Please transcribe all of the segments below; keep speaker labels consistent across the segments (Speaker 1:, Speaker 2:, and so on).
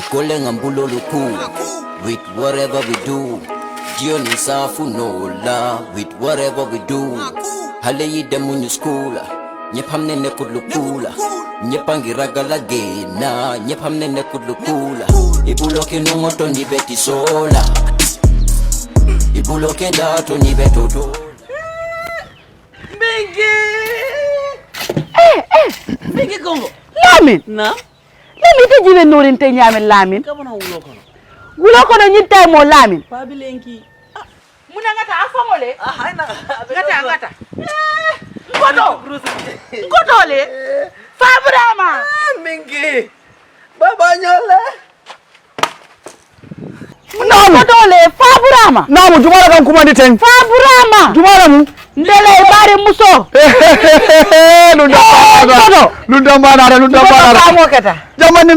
Speaker 1: Sikole ngambulo luku. With whatever we do. Jioni safu no la. With whatever we do. Hale yide munyu skula. Nyepamne ne kudlukula. Nyepangi ragala gena. Nyepamne ne kudlukula. Ibuloke nungoto ni beti sola. Ibuloke dato ni betoto.
Speaker 2: Bigi Congo.
Speaker 3: Lamin.
Speaker 2: Na?
Speaker 3: Lamin te jibe norin te nyamen Lamin.
Speaker 2: Kabana wulo kono.
Speaker 3: Wulo kono nyita mo Lamin.
Speaker 2: Pabilenki.
Speaker 3: Muna ngata afamole.
Speaker 2: Haina.
Speaker 3: Ngata. Ngoto le. Fabrama.
Speaker 2: Mingi. Baba nyole.
Speaker 3: Ngoto le Fabrama.
Speaker 4: Namu jumala kan kuma diteng.
Speaker 3: Fabrama.
Speaker 4: Jumala mu.
Speaker 3: Ndele bare muso.
Speaker 4: Lunda mana.
Speaker 3: Famo kata.
Speaker 4: Jamani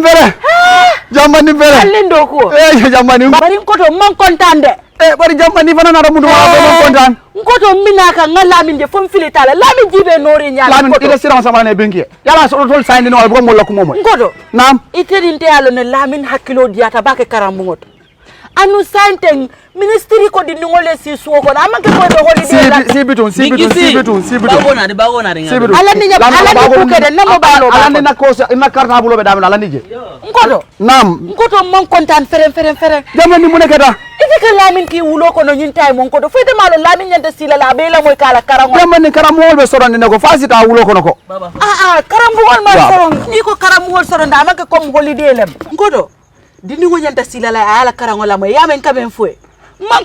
Speaker 4: mbere.
Speaker 3: Alindo ko.
Speaker 4: Jamani.
Speaker 3: Bari ngoto man kontande.
Speaker 4: Bari jamani fana na ramudu ma kontan.
Speaker 3: Ngoto minaka ngalamin de fom filitala. Lamin jibe nori nyala.
Speaker 4: Lamin ida siran sama ne benki. Yala so tol sayndi no bo mo lakko momo.
Speaker 3: Ngoto.
Speaker 4: Nam.
Speaker 3: Itedinte yalo ne Lamin hakilo diata bake karambu ngoto. Anu santeng ministry ko di ngole si suko na amake ko do holiday la
Speaker 4: sibitun
Speaker 2: Bagona de
Speaker 3: ala ni ku kede namo balo
Speaker 4: ala ni na ko ina karta bulo be damina ala nije
Speaker 3: ngodo
Speaker 4: nam
Speaker 3: ngoto mon kontan fere
Speaker 4: jamani mu nekata
Speaker 3: ite ka Lamin ki wulo ko no nyintay mon ko do fete malo Lamin nyanta sila la be la moy kala karango
Speaker 4: jamani karamol be soron ne ko fasita wulo ko nako
Speaker 3: karambugol ma soron ni ko karambugol soron da amake comme holiday lem ngodo dini wonyanta sila la ala karango la moy yamen kamen fue man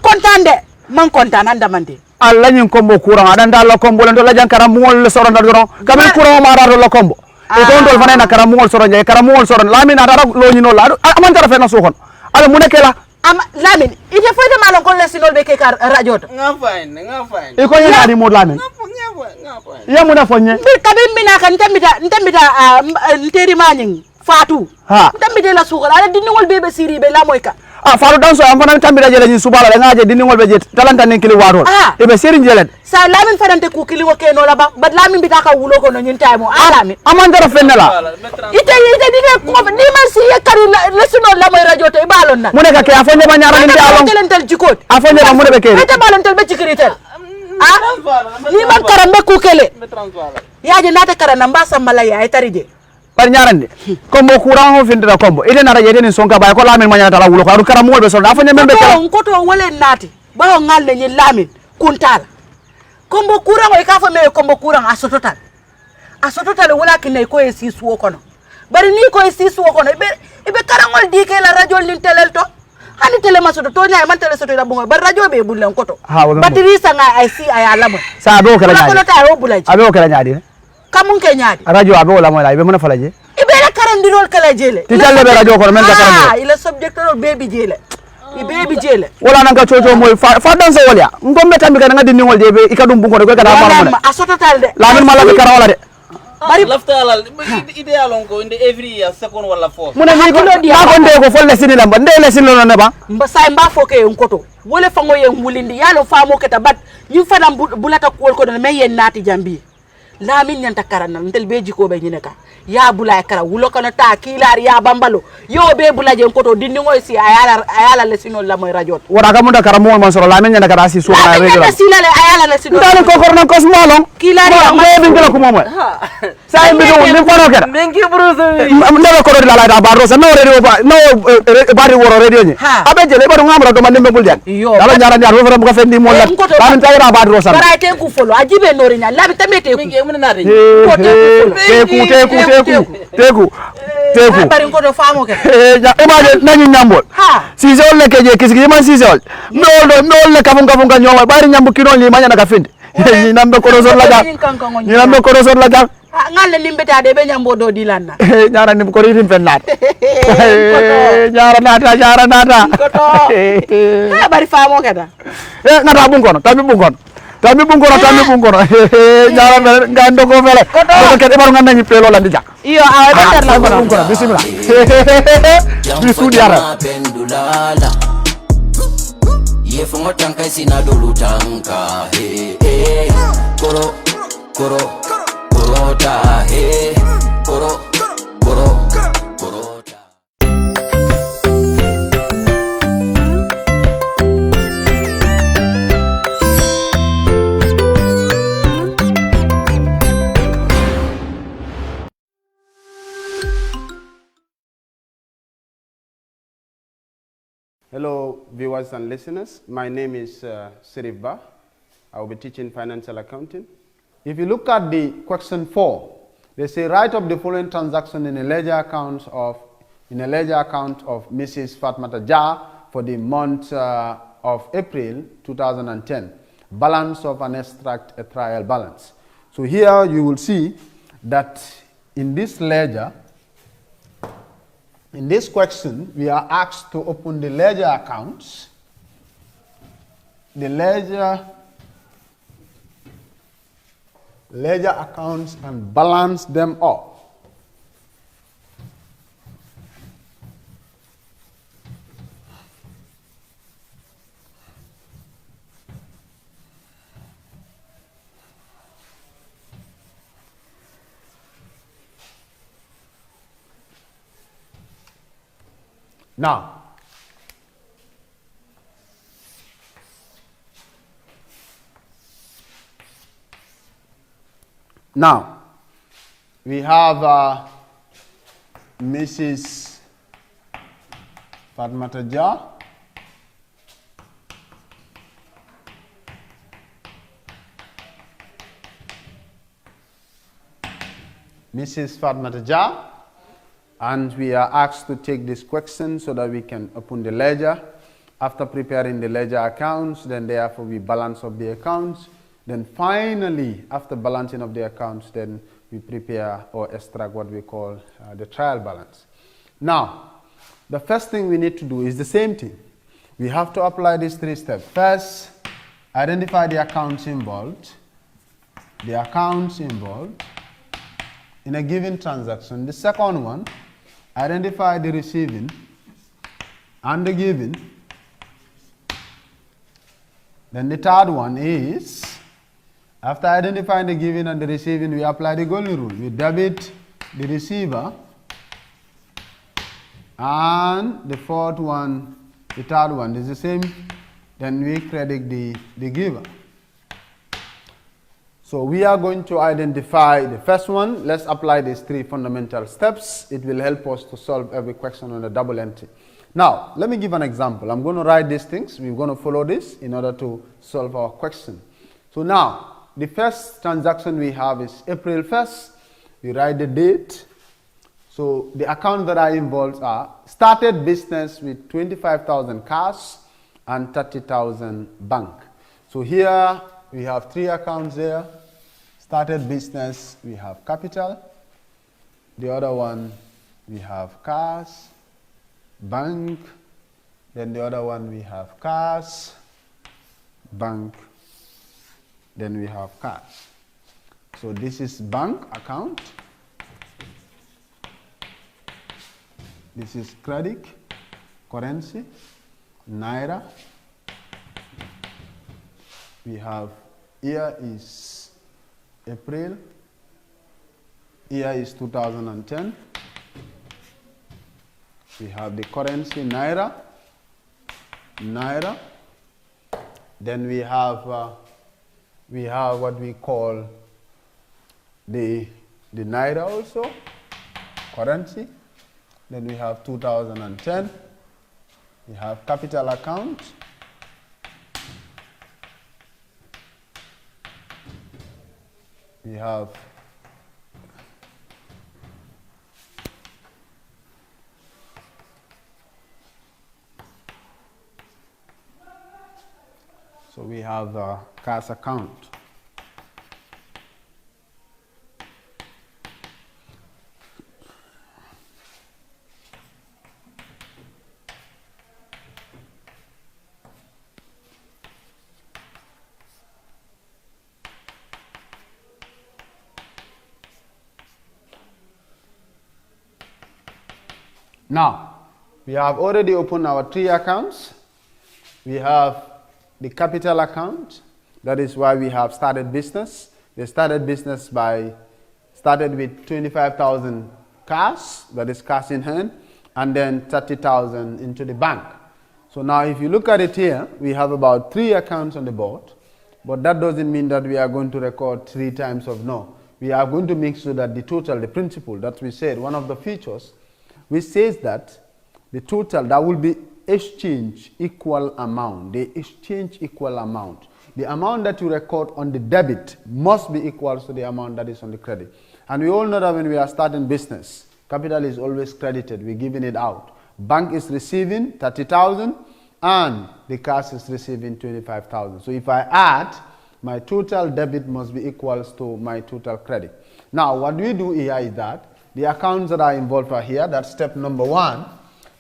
Speaker 3: kontan andamande
Speaker 4: alla nyin kombo courant adanda la kombo len do la jankara mol soron da dono kamen courant ma rado la kombo e don dol fana na kara mol soron je kara mol soron Lamin adara lo nyino la aman tara fe na sokon ala mu nekela
Speaker 3: am Lamin ite foyde malon ko lesinol be ke kar radio to
Speaker 2: nga fine
Speaker 4: e ko yana di mod Lamin ya mu na fonye
Speaker 3: bir kabin mina kan ntambita nteri maning Fatou ntambite la sukol ala diningol bebe siri be la moy ka
Speaker 4: Fatou danso am fana tambira jele ni subala la ngaje diningol be jet talanta nen kili warol e be serin jele
Speaker 3: sa Lamin fadante ku kili wo ke no la ba Lamin bita ka wulo ko no nyin taymo Lamin
Speaker 4: amandara fennela
Speaker 3: ite dine ko ni man si yakari lesinol la moy radio to e balon na
Speaker 4: muneka ke afonye ba nyara ni alon
Speaker 3: telentel jikot
Speaker 4: afonye ba munebe ke
Speaker 3: ite balon tel be jikiritel ni man karambe ku kele yaje nata karana mbasa malaya e tarije
Speaker 4: par ñarande kombo courant ho findira kombo ide nara yede ni sonka bay ko Lamin manyata la wulo ko kara mo be so da fanya membe kala
Speaker 3: ko to wole nati ba ngalle ni Lamin kuntala kombo courant o ka fa me kombo courant asototal wala kinay ko e sisu ko no bari ni ko e sisu ko no ibe karangol dike la radio ni telel to hani tele masoto to nyaay man tele soto da bungo bar radio be bulen ko to batiri sanga ay si ay alamo
Speaker 4: sa do kala nyaadi
Speaker 3: ko ta ro bulaji
Speaker 4: abe kala nyaadi
Speaker 3: kamun ke nyaadi
Speaker 4: radio abe wala moy la ibe mona falaje
Speaker 3: ibe la karandirol kala jele
Speaker 4: ti talle be radio ko men ka karande
Speaker 3: ila subject ro baby jele baby jele
Speaker 4: wala nanga coco moy fa dan so wolya ngombe tambi kana ngadi ningol de be ikadum bungo de ko kada mala mo
Speaker 3: asototal de
Speaker 4: Lamin mala be kara wala de
Speaker 2: bari laftalal ideal on ko inde every year second wala fourth
Speaker 4: muna ni ko nde ko folle sinila mba ndele sinilo ne ba
Speaker 3: say mba foke en koto wole fango yen wulindi yalo famo keta bat ñu fana bulata ko ko me yen nati jambi Lamin nyanta karana ndel be jiko be nyineka ya bulay kara wulo kono ta kilar ya bambalo yo be bulaje koto dindi ngoy si ayala le sino la moy radio
Speaker 4: wara ka munda kara mo man soro Lamin nyanta kara si suwa na regular
Speaker 3: silale ayala le sino
Speaker 4: dal ko korna ko smolon
Speaker 3: kilar ya
Speaker 4: mo be ngela ko momo say mi do ni fono kera
Speaker 2: mengi bruzo
Speaker 4: ndelo ko do la da ba rosa no radio ba no bari woro radio ni abe jele ba do ngamra do man nembe buljan dalo nyara nyar fo ko fendi mo la Lamin tayra ba rosa
Speaker 3: bara te ku folo ajibe nori nya Lamin tamete ku
Speaker 4: teku
Speaker 3: bari ko do famo ke
Speaker 4: imagine nani nyambol si zol le keje kisigi man si zol no le kafun ka nyoma bari nyambu kino li manya na kafindi ni nambe ko zol la ga
Speaker 3: ngale limbeta de be nyambo do dilanna
Speaker 4: nyara ni ko rim fennat nyara nata
Speaker 3: bari famo ke da
Speaker 4: ngata bungono tabi bungono nyara ngando ko fele ko ke baru nganda ni pelo la ndija
Speaker 3: iyo awa betar la
Speaker 4: bungono bismillah bisu diara
Speaker 1: ye fongo tanka sina dolu tanka koro ta koro
Speaker 5: Hello, viewers and listeners. My name is Sirif Ba. I will be teaching financial accounting. If you look at the question 4, they say write up the following transaction in a ledger account of Mrs. Fatmata Jah for the month of April 2010. Balance of an extract a trial balance. So here you will see that in this ledger, in this question, we are asked to open the ledger accounts, ledger accounts and balance them up. Now, we have Mrs. Fatmata Jah, and we are asked to take this question so that we can open the ledger. After preparing the ledger accounts, then therefore we balance of the accounts. Then finally, after balancing of the accounts, then we prepare or extract what we call the trial balance. Now, the first thing we need to do is the same thing. We have to apply these 3 steps. First, identify the accounts involved. The accounts involved in a given transaction. The second one, identify the receiving and the giving. Then the third one is, after identifying the giving and the receiving, we apply the golden rule. We debit the receiver, and the fourth one, the third one is the same. Then we credit the giver. So we are going to identify the first one. Let's apply these 3 fundamental steps. It will help us to solve every question on a double entry. Now, let me give an example. I'm going to write these things. We're going to follow this in order to solve our question. So now, the first transaction we have is April 1st. We write the date. So the accounts that are involved are started business with 25,000 cash and 30,000 bank. So here we have 3 accounts there. Started business, we have capital. The other one, we have cash, bank. Then the other one, we have cash, bank. Then we have cash. So this is bank account. This is credit, currency, naira. We have, here is April. Here is 2010. We have the currency naira. Then we have what we call the naira also, currency. Then we have 2010. We have capital account. We have cash account. Now, we have already opened our 3 accounts. We have the capital account. That is why we have started business. They started business started with 25,000 cash, that is cash in hand, and then 30,000 into the bank. So now if you look at it here, we have about 3 accounts on the board, but that doesn't mean that we are going to record 3 times of no. We are going to make sure that the total, the principal that we said, one of the features, which says that the total that will be exchange equal amount. They exchange equal amount. The amount that you record on the debit must be equal to the amount that is on the credit. And we all know that when we are starting business, capital is always credited. We're giving it out. Bank is receiving 30,000 and the cash is receiving 25,000. So if I add, my total debit must be equal to my total credit. Now, what we do here is that the accounts that are involved are here. That's step number 1.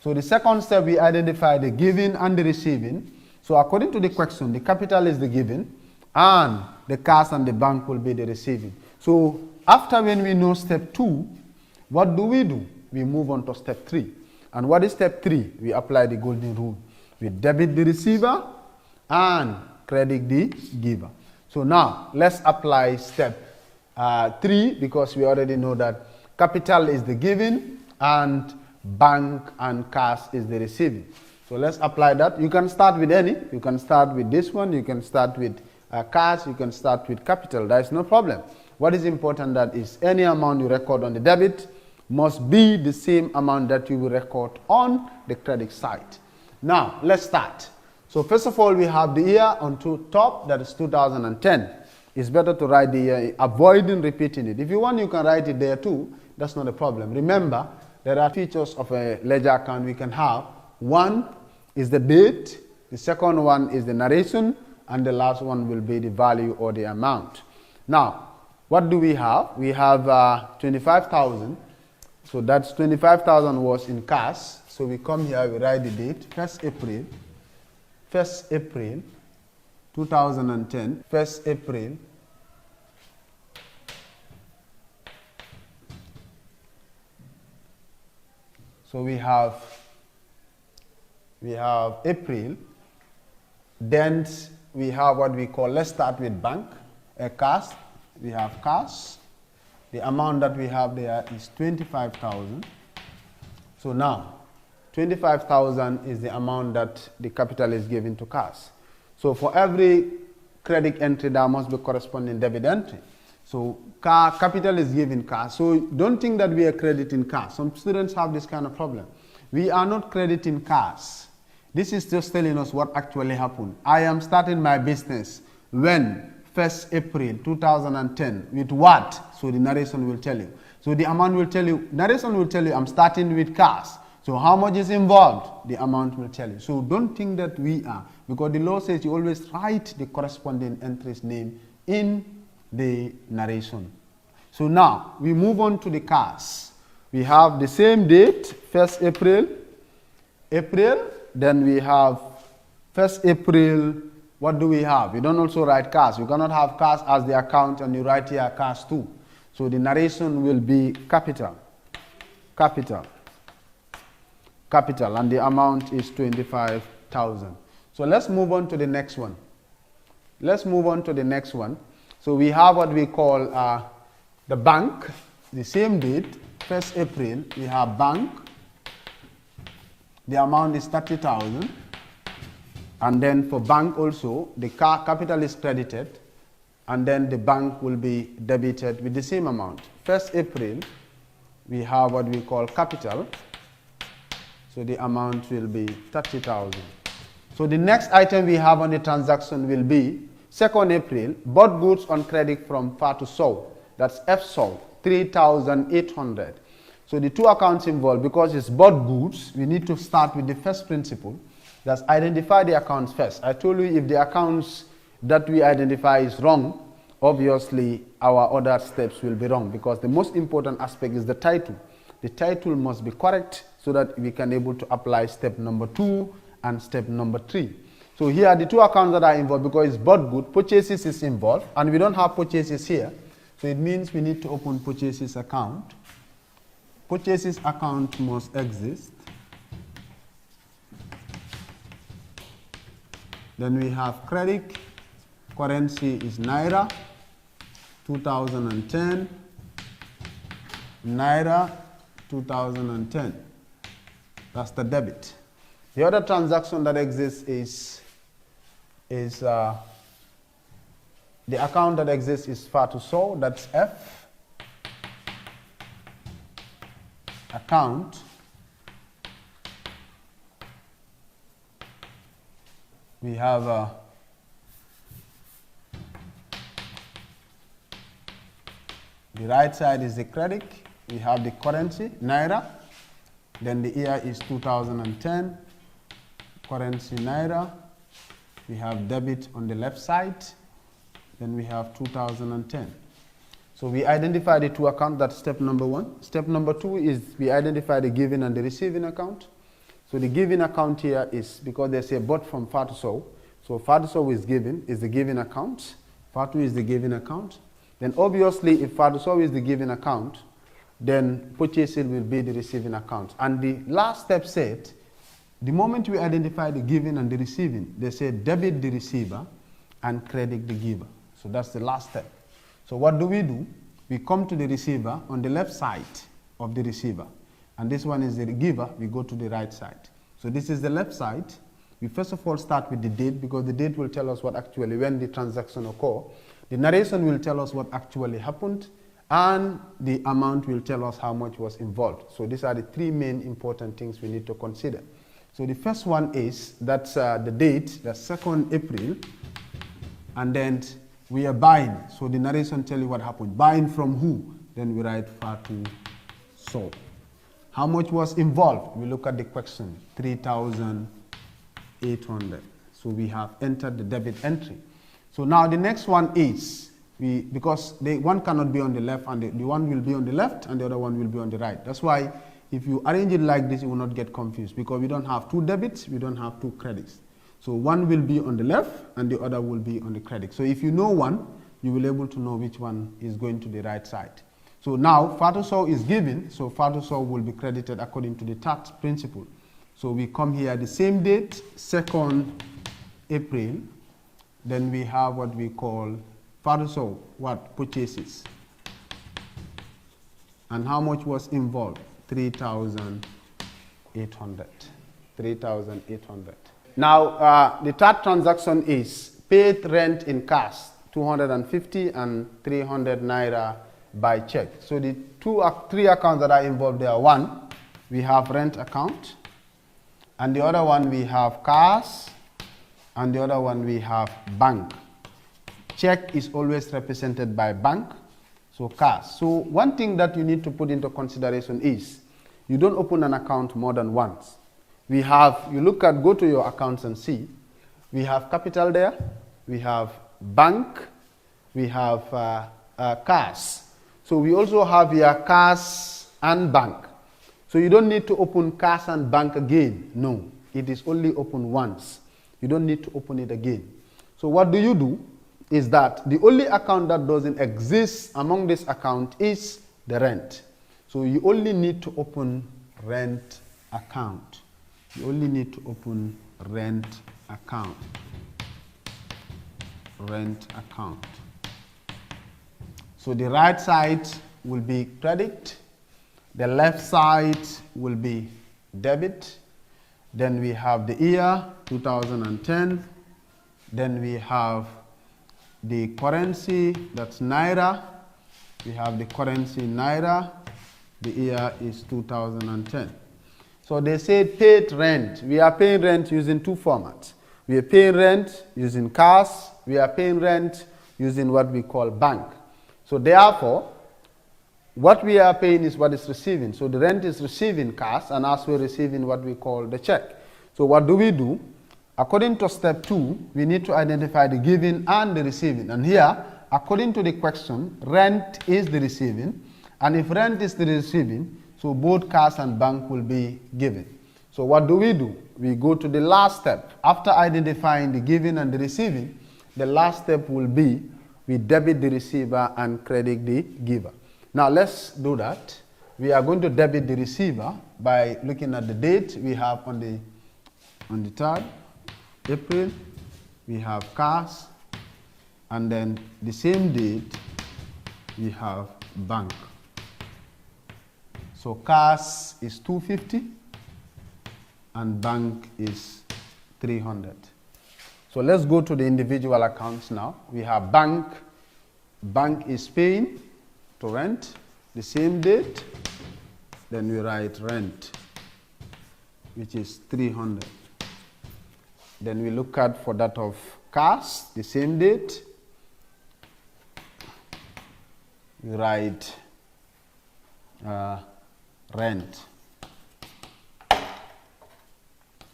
Speaker 5: So the second step, we identify the giving and the receiving. So according to the question, the capital is the giving and the cash and the bank will be the receiving. So after when we know step 2, what do? We move on to step 3. And what is step 3? We apply the golden rule. We debit the receiver and credit the giver. So now let's apply step 3 because we already know that capital is the giving and bank and cash is the receiving. So let's apply that. You can start with any. You can start with this one. You can start with cash. You can start with capital. There is no problem. What is important that is any amount you record on the debit must be the same amount that you will record on the credit side. Now let's start. So first of all, we have the year on top, that is 2010. It's better to write the year, avoiding repeating it. If you want, you can write it there too. That's not a problem. Remember, there are features of a ledger account we can have. One is the date, the second one is the narration, and the last one will be the value or the amount. Now, what do we have? We have 25,000. So that's 25,000 was in cash. So we come here, we write the date, 1st April 2010, 1st April. So we have April, then we have what we call, let's start with bank, cash. We have cash. The amount that we have there is 25,000. So now, 25,000 is the amount that the capital is given to cash. So for every credit entry, there must be corresponding debit entry. So capital is given cash. So don't think that we are crediting cash. Some students have this kind of problem. We are not crediting cash. This is just telling us what actually happened. I am starting my business when 1st April 2010 with what? So the narration will tell you. So the amount will tell you, narration will tell you I'm starting with cash. So how much is involved? The amount will tell you. So don't think that we are, because the law says you always write the corresponding entry's name in the narration. So now we move on to the cash. We have the same date, 1st April, then we have 1st April. What do we have? We don't also write cash. You cannot have cash as the account and you write here cash too. So the narration will be capital, and the amount is 25,000. So let's move on to the next one. So we have what we call the bank, the same date, 1st April, we have bank. The amount is 30,000. And then for bank also, the capital is credited, and then the bank will be debited with the same amount. 1st April, we have what we call capital. So the amount will be 30,000. So the next item we have on the transaction will be 2nd April, bought goods on credit from Fatou. That's F sold, 3,800. So the two accounts involved, because it's bought goods, we need to start with the first principle. That's identify the accounts first. I told you if the accounts that we identify is wrong, obviously our other steps will be wrong, because the most important aspect is the title. The title must be correct so that we can able to apply step number 2 and step number 3. So here are the two accounts that are involved, because it's bought good, purchases is involved, and we don't have purchases here. So it means we need to open purchases account. Purchases account must exist. Then we have credit, currency is Naira, 2010, Naira, 2010. That's the debit. The other transaction that exists is the account that exists is Fatou, that's F, account, we have the right side is the credit. We have the currency, Naira. Then the year is 2010, currency Naira. We have debit on the left side. Then we have 2010. So we identify the two accounts, that's step number one. Step number two is we identify the giving and the receiving account. So the giving account here is, because they say bought from Fatou. So Fatou is given, is the giving account. Fatou is the giving account. Then obviously if Fatou is the giving account, then purchasing will be the receiving account. And the last step said, the moment we identify the giving and the receiving, they say debit the receiver and credit the giver. So that's the last step. So what do? We come to the receiver on the left side of the receiver. And this one is the giver, we go to the right side. So this is the left side. We first of all start with the date, because the date will tell us what actually, when the transaction occur. The narration will tell us what actually happened, and the amount will tell us how much was involved. So these are the three main important things we need to consider. So the first one is, that's the date, that's 2nd April, and then we are buying. So the narration tell you what happened. Buying from who? Then we write Fatou sold. How much was involved? We look at the question, 3,800. So we have entered the debit entry. So now the next one is, because one cannot be on the left, and the one will be on the left and the other one will be on the right. That's why if you arrange it like this, you will not get confused, because we don't have two debits, we don't have two credits. So one will be on the left and the other will be on the credit. So if you know one, you will be able to know which one is going to the right side. So now Fatou is given, so Fatou will be credited according to the tax principle. So we come here the same date, 2nd April. Then we have what we call Fatou what? Purchases. And how much was involved? 3,800. 3,800. Now the third transaction is paid rent in cash, 250 and 300 Naira by check. So the three accounts that are involved there, one, we have rent account, and the other one we have cash, and the other one we have bank. Check is always represented by bank, so cash. So one thing that you need to put into consideration is, you don't open an account more than once. We have, go to your accounts and see, we have capital there, we have bank, we have cash. So we also have here cash and bank. So you don't need to open cash and bank again. No, it is only open once. You don't need to open it again. So what do? Is that the only account that doesn't exist among this account is the rent. So you only need to open rent account. You only need to open rent account. Rent account. So the right side will be credit, the left side will be debit, then we have the year 2010, then we have the currency, that's Naira, we have the currency Naira, the year is 2010. So they say paid rent. We are paying rent using two formats. We are paying rent using cash, we are paying rent using what we call bank. So therefore, what we are paying is what is receiving. So the rent is receiving cash, and as we're receiving what we call the check. So what do? According to step 2, we need to identify the giving and the receiving. And here, according to the question, rent is the receiving. And if rent is the receiving, so both cash and bank will be given. So what do? We go to the last step. After identifying the giving and the receiving, the last step will be we debit the receiver and credit the giver. Now let's do that. We are going to debit the receiver by looking at the date we have on the 3rd April. We have cash, and then the same date we have bank. So cash is 250 and bank is 300. So let's go to the individual accounts now. We have bank. Bank is paying to rent, the same date. Then we write rent, which is 300. Then we look at for that of cars, the same date. We write rent.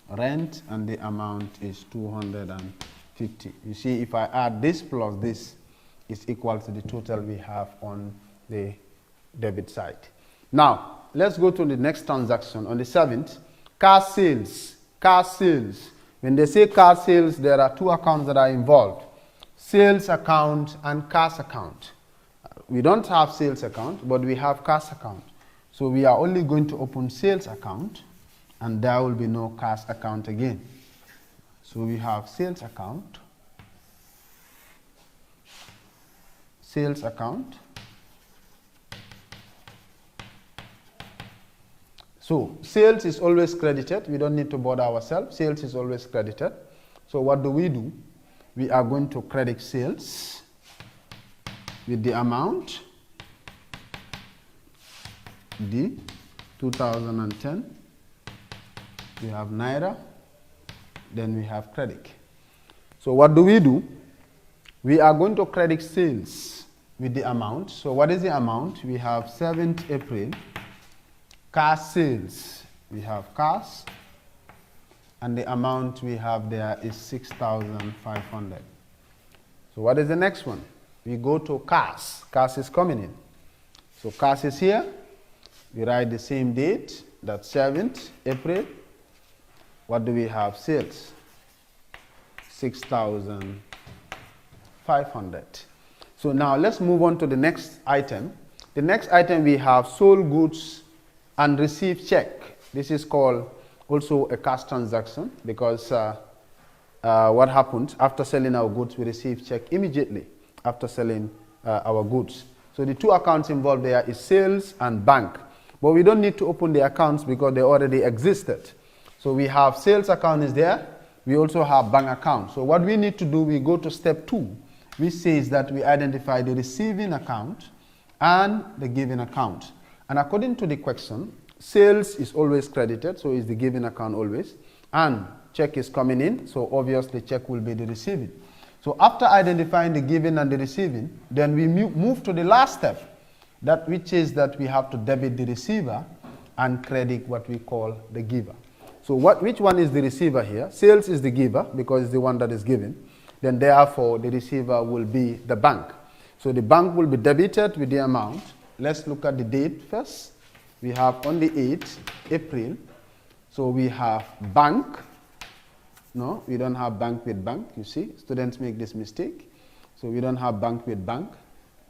Speaker 5: Rent, and the amount is 250. You see, if I add this plus this, is equal to the total we have on the debit side. Now, let's go to the next transaction. On the 7th, car sales. Car sales. When they say car sales, there are two accounts that are involved. Sales account and cash account. We don't have sales account, but we have cash account. So we are only going to open sales account, and there will be no cash account again. So we have sales account, sales account. So sales is always credited. We don't need to bother ourselves. Sales is always credited. So what do? We are going to credit sales with the amount, the 2010. We have Naira. Then we have credit. So what do? We are going to credit sales with the amount. So what is the amount? We have 7th April. Car sales, we have cars, and the amount we have there is 6,500. So what is the next one? We go to cars. Cars is coming in. So cars is here. We write the same date, that's 7th April. What do we have? Sales, 6,500. So now let's move on to the next item. The next item we have sold goods and receive check. This is called also a cash transaction, because what happens after selling our goods, we receive check immediately after selling our goods. So the two accounts involved there is sales and bank, but we don't need to open the accounts because they already existed. So we have sales account is there. We also have bank account. So what we need to do, we go to step 2, which says that we identify the receiving account and the giving account. And according to the question, sales is always credited, so is the giving account always, and check is coming in, so obviously check will be the receiving. So after identifying the giving and the receiving, then we move to the last step, that which is that we have to debit the receiver and credit what we call the giver. So which one is the receiver here? Sales is the giver because it's the one that is given. Then therefore the receiver will be the bank. So the bank will be debited with the amount. Let's look at the date first. We have on the 8th April. So we have bank. No, we don't have bank with bank. You see, students make this mistake. So we don't have bank with bank.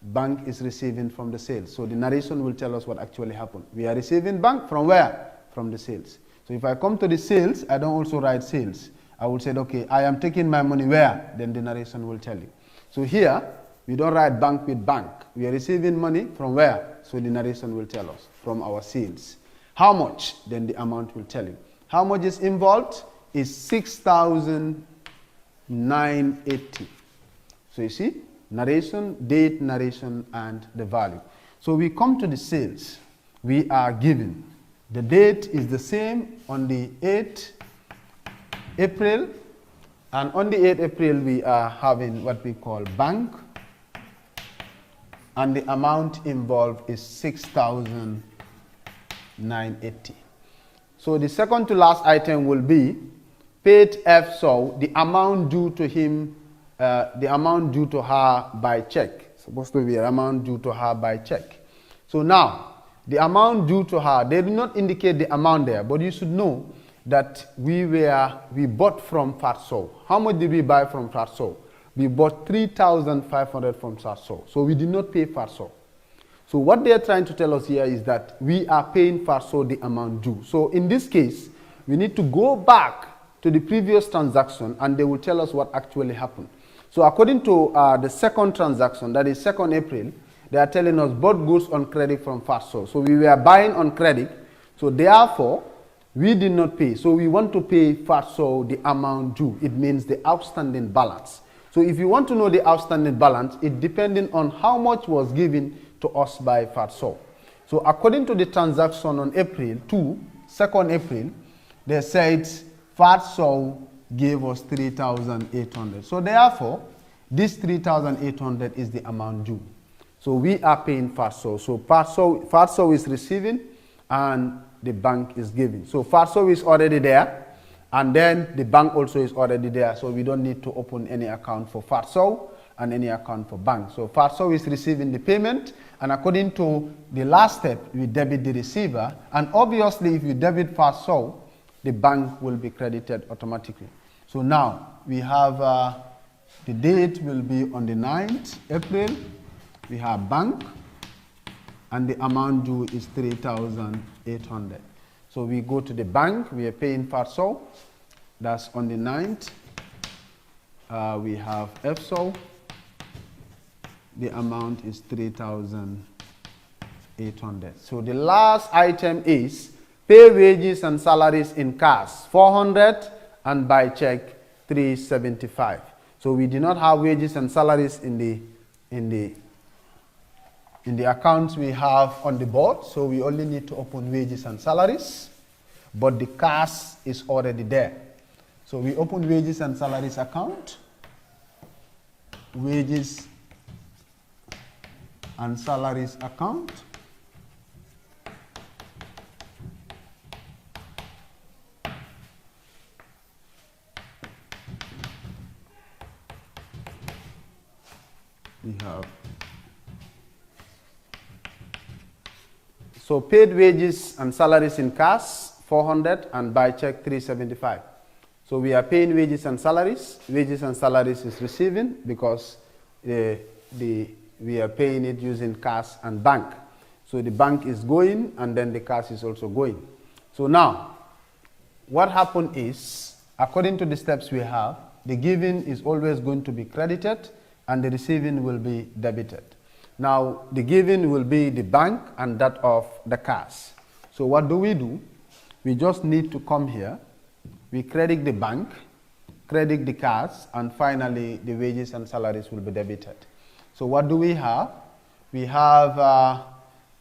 Speaker 5: Bank is receiving from the sales. So the narration will tell us what actually happened. We are receiving bank from where? From the sales. So if I come to the sales, I don't also write sales. I will say, okay, I am taking my money where? Then the narration will tell you. So here, we don't write bank with bank. We are receiving money from where? So the narration will tell us, from our sales. How much? Then the amount will tell you. How much is involved? Is 6,980. So you see, narration, date, narration, and the value. So we come to the sales. We are given. The date is the same on the 8th April. And on the 8th April, we are having what we call bank. And the amount involved is 6,980. So the second to last item will be paid F. So the amount due to him, the amount due to her by check. Supposed to be an amount due to her by check. So now, the amount due to her, they do not indicate the amount there, but you should know that we bought from Fatou. How much did we buy from Fatou? We bought 3,500 from Fatou. So we did not pay Fatou. So what they are trying to tell us here is that we are paying Fatou the amount due. So in this case, we need to go back to the previous transaction and they will tell us what actually happened. So according to the second transaction, that is 2nd April, they are telling us bought goods on credit from Fatou. So we were buying on credit. So therefore, we did not pay. So we want to pay Fatou the amount due. It means the outstanding balance. So if you want to know the outstanding balance, it depending on how much was given to us by Fatou. So according to the transaction on April 2, 2nd April, they said Fatou gave us 3,800. So therefore, this 3,800 is the amount due. So we are paying Fatou. So Fatou is receiving and the bank is giving. So Fatou is already there, and then the bank also is already there. So we don't need to open any account for Fatou and any account for bank. So Fatou is receiving the payment, and according to the last step, we debit the receiver. And obviously, if you debit Fatou, the bank will be credited automatically. So now we have the date will be on the 9th April. We have bank, and the amount due is 3,800. So we go to the bank, we are paying Fatou. That's on the 9th. We have FSO. The amount is 3,800. So the last item is pay wages and salaries in cash, 400, and by check, 375. So we do not have wages and salaries in the accounts we have on the board, so we only need to open wages and salaries, but the cash is already there. So we open wages and salaries account, wages and salaries account. We have so paid wages and salaries in cash 400 and by check 375. So we are paying wages and salaries. Wages and salaries is receiving because we are paying it using cash and bank. So the bank is going and then the cash is also going. So now what happened is, according to the steps we have, the giving is always going to be credited and the receiving will be debited. Now, the giving will be the bank and that of the cash. So what do? We just need to come here. We credit the bank, credit the cash, and finally the wages and salaries will be debited. So what do we have? We have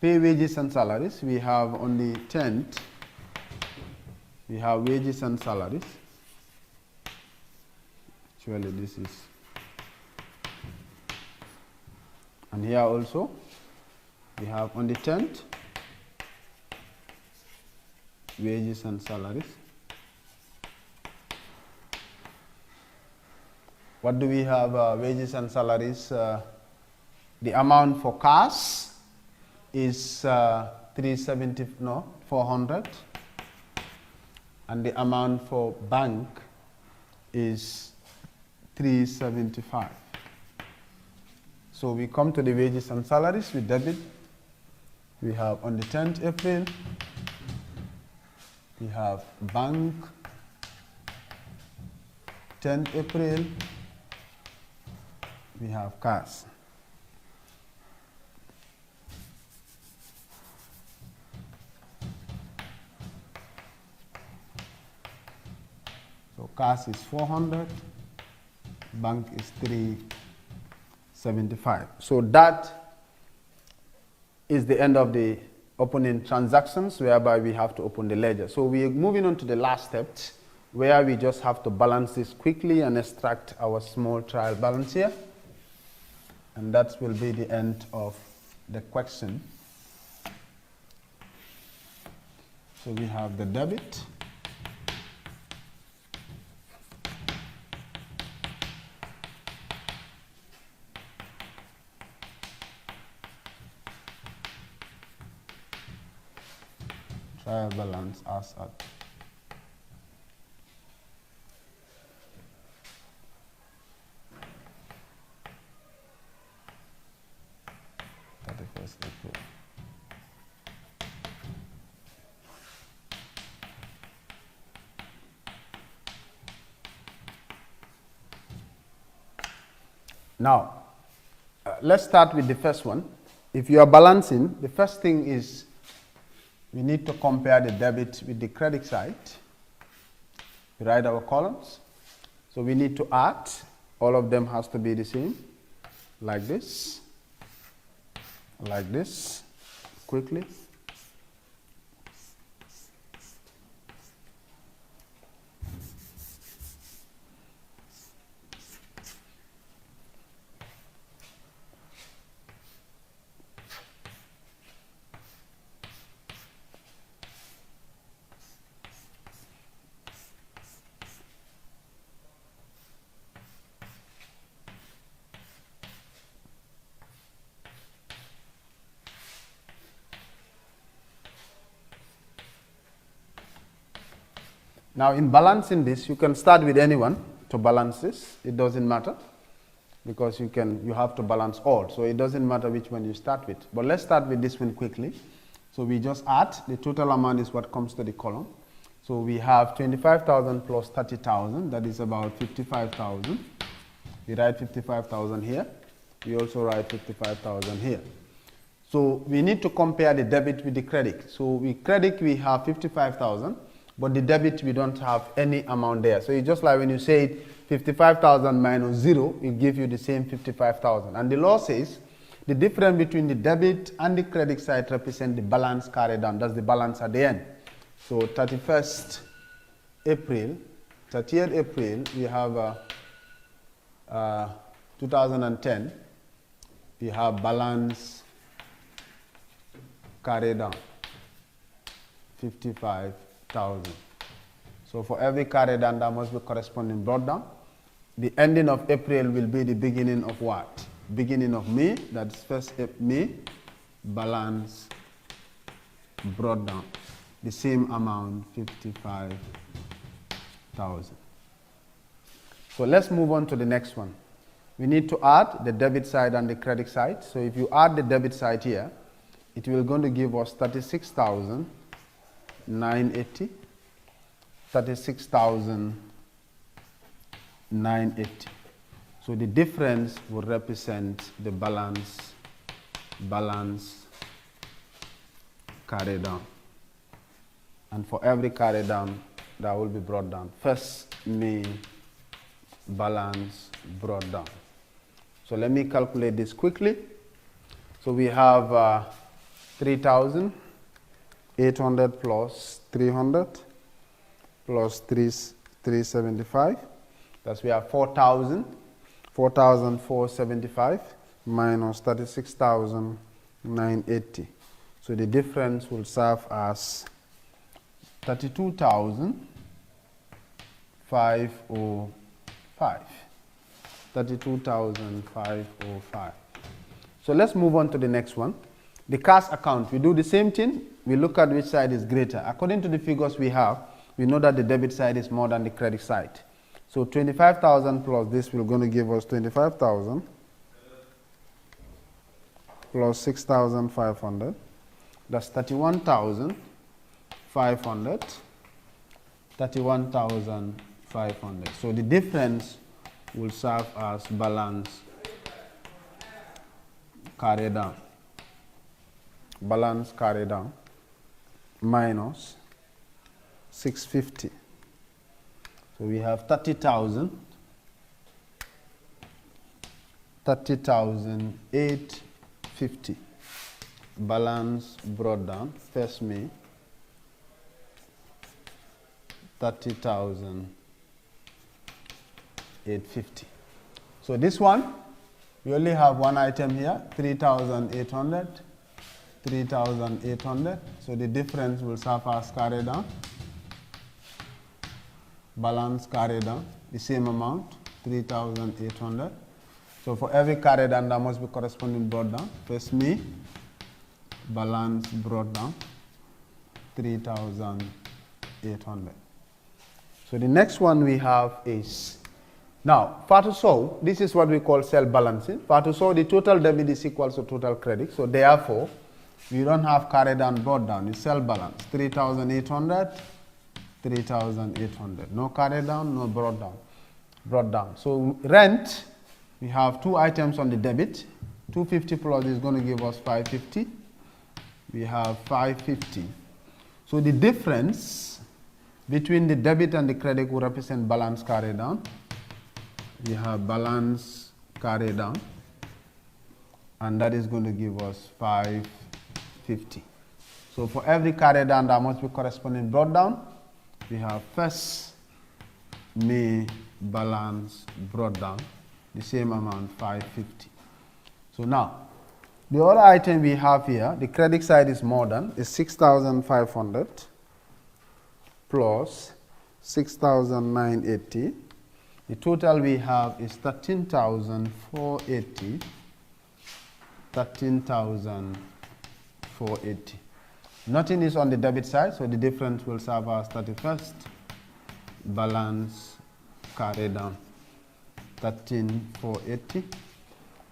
Speaker 5: pay wages and salaries. We have on the 10th, we have wages and salaries. Actually, this is, and here also we have on the 10th wages and salaries. What do we have? Wages and salaries. The amount for cash is 400, and the amount for bank is 375. So we come to the wages and salaries, we debit. We have on the 10th April, we have bank, 10th April, we have cash. So cash is 400, bank is 375. So that is the end of the opening transactions, whereby we have to open the ledger. So we are moving on to the last step, where we just have to balance this quickly and extract our small trial balance here. And that will be the end of the question. So we have the debit. Trial balance as at April. Now, let's start with the first one. If you are balancing, the first thing is we need to compare the debit with the credit side. We write our columns. So we need to add. All of them has to be the same, like this, quickly. Now in balancing this, you can start with anyone to balance this. It doesn't matter because you have to balance all. So it doesn't matter which one you start with. But let's start with this one quickly. So we just add, the total amount is what comes to the column. So we have 25,000 plus 30,000, that is about 55,000. We write 55,000 here. We also write 55,000 here. So we need to compare the debit with the credit. So we have 55,000, but the debit we don't have any amount there. So it's just like when you say 55,000 minus 0, it gives you the same 55,000. And the law says the difference between the debit and the credit side represents the balance carried down. That's the balance at the end. So 30th April, we have 2010, we have balance carried down, 55,000. So for every carried down, there must be corresponding brought down. The ending of April will be the beginning of what? Beginning of May, that's 1st May, balance brought down. The same amount, 55,000. So let's move on to the next one. We need to add the debit side and the credit side. So if you add the debit side here, it will going to give us 36,980. 36,980. So the difference will represent the balance carried down. And for every carried down, that will be brought down. 1st May, balance brought down. So let me calculate this quickly. So we have 3,800 plus 300 plus 375. That's we have 4,475 minus 36,980. So the difference will serve as 32,505. 32,505. So let's move on to the next one. The cash account. We do the same thing. We look at which side is greater. According to the figures we have, we know that the debit side is more than the credit side. So 25,000 plus this will going to give us 25,000 plus 6,500. That's 31,500. 31,500. So the difference will serve as balance carried down. Balance carried down minus 650. So we have 30,000. 30,850. Balance brought down. 1st May. 30,850. So this one, we only have one item here, 3,800, 3,800. So the difference will serve as carried down. Balance carried down, the same amount, 3,800. So for every carried down, there must be corresponding brought down. 1st May, balance brought down, 3,800. So the next one we have is, now, Fatou saw, this is what we call self-balancing. Fatou saw the total debit is equal to total credit. So therefore, we don't have carried down, brought down. It's self-balance. 3,800, 3,800. No carried down, no brought down. So rent, we have two items on the debit. 250 plus is going to give us 550. We have 550. So the difference between the debit and the credit will represent balance carried down. We have balance carried down, and that is going to give us 550. So for every carried down, there must be corresponding brought down. We have 1st May balance brought down, the same amount, 550. So now, the other item we have here, the credit side is more than, is 6,500 plus 6,980. The total we have is 13,480. 13,480. Nothing is on the debit side, so the difference will serve as 31st balance carry down 13,480,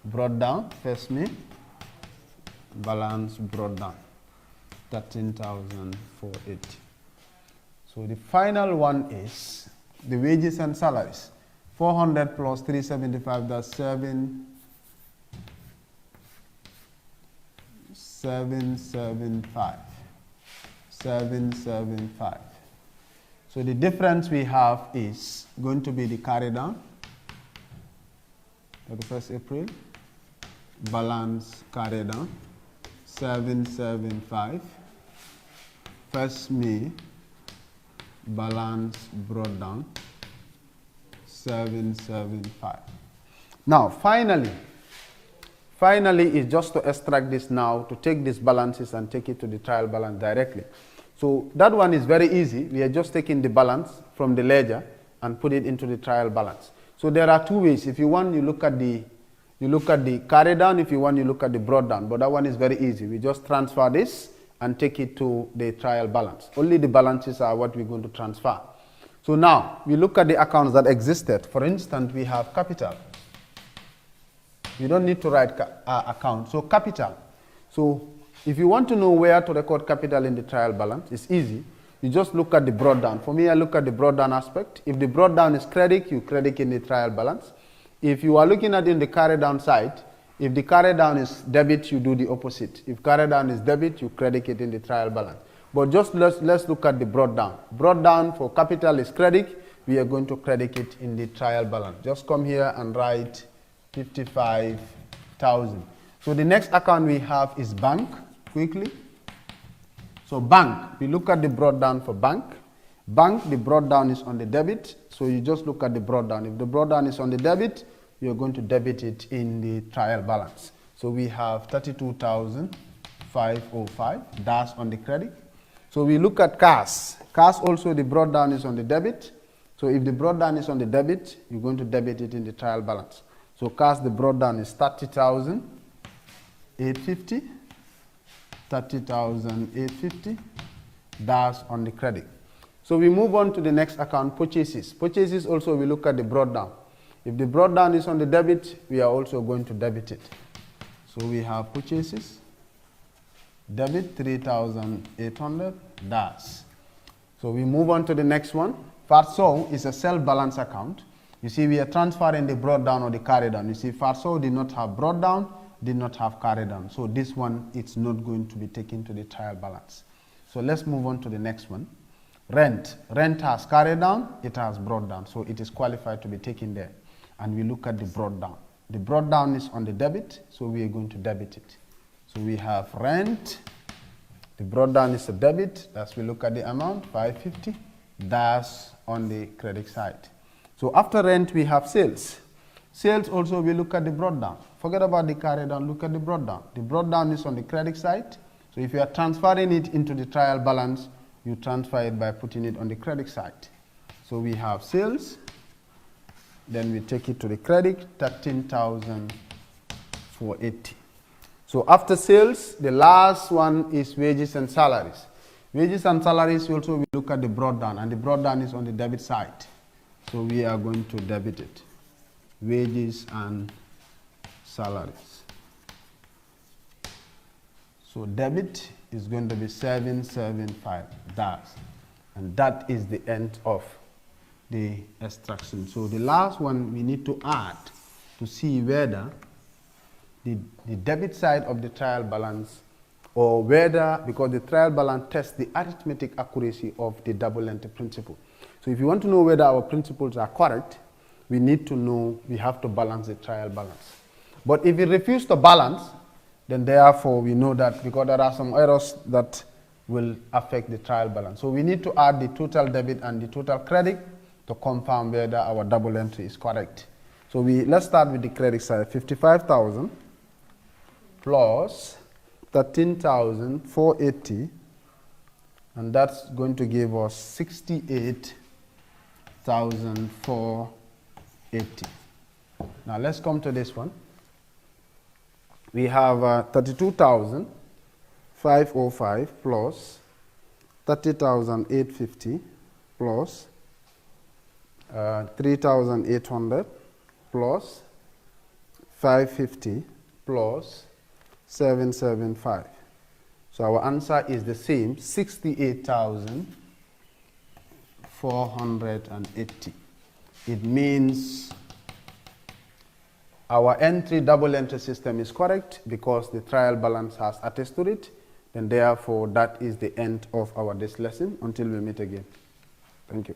Speaker 5: brought down first me, balance brought down 13,480. So the final one is the wages and salaries. 400 plus 375, that's 775. 775. So the difference we have is going to be the carry down, 31st April, balance carry down, 775. First May, balance brought down, 775. Now, finally, is just to extract this now, to take these balances and take it to the trial balance directly. So that one is very easy. We are just taking the balance from the ledger and put it into the trial balance. So there are two ways. If you want, you look at the carry down. If you want, you look at the brought down. But that one is very easy. We just transfer this and take it to the trial balance. Only the balances are what we're going to transfer. So now, we look at the accounts that existed. For instance, we have capital. You don't need to write account. So capital. So if you want to know where to record capital in the trial balance, it's easy. You just look at the brought down. For me, I look at the brought down aspect. If the brought down is credit, you credit in the trial balance. If you are looking at in the carry down side, if the carry down is debit, you do the opposite. If carry down is debit, you credit it in the trial balance. But just let's look at the brought down. Brought down for capital is credit. We are going to credit it in the trial balance. Just come here and write 55,000. So the next account we have is bank, quickly. So bank, we look at the brought down for bank. Bank, the brought down is on the debit. So you just look at the brought down. If the brought down is on the debit, you're going to debit it in the trial balance. So we have 32,505, that's on the credit. So we look at cash. Cash also, the brought down is on the debit. So if the brought down is on the debit, you're going to debit it in the trial balance. So cash, the brought down is 30,850. 30,850. That's on the credit. So we move on to the next account, purchases. Purchases also, we look at the brought down. If the brought down is on the debit, we are also going to debit it. So we have purchases, debit 3,800, that's. So we move on to the next one. Fatou is a self-balance account. You see, we are transferring the brought down or the carry down. You see, Fatou did not have brought down, did not have carry down. So this one, it's not going to be taken to the trial balance. So let's move on to the next one. Rent. Rent has carry down, it has brought down. So it is qualified to be taken there. And we look at the brought down. The brought down is on the debit, so we are going to debit it. So we have rent. The brought down is a debit. As we look at the amount, 550. That's on the credit side. So after rent, we have sales. Sales also, we look at the brought down. Forget about the carry down, look at the brought down. The brought down is on the credit side. So if you are transferring it into the trial balance, you transfer it by putting it on the credit side. So we have sales. Then we take it to the credit, 13,480. So after sales, the last one is wages and salaries. Wages and salaries also, we look at the brought down, and the brought down is on the debit side. So we are going to debit it. Wages and salaries. So debit is going to be 775, that's. And that is the end of the extraction. So the last one we need to add to see whether the debit side of the trial balance, or whether, because the trial balance tests the arithmetic accuracy of the double entry principle. So if you want to know whether our principles are correct, we need to know, we have to balance the trial balance. But if we refuse to balance, then therefore we know that because there are some errors that will affect the trial balance. So we need to add the total debit and the total credit to confirm whether our double entry is correct. So let's start with the credit side. 55,000 plus 13,480, and that's going to give us 68,480. Now let's come to this one. We have 32,505 plus 30,850 plus 3,800 plus 550 plus 775. So our answer is the same, 68,480. It means our double entry system is correct because the trial balance has attested to it. Then therefore, that is the end of this lesson. Until we meet again. Thank you.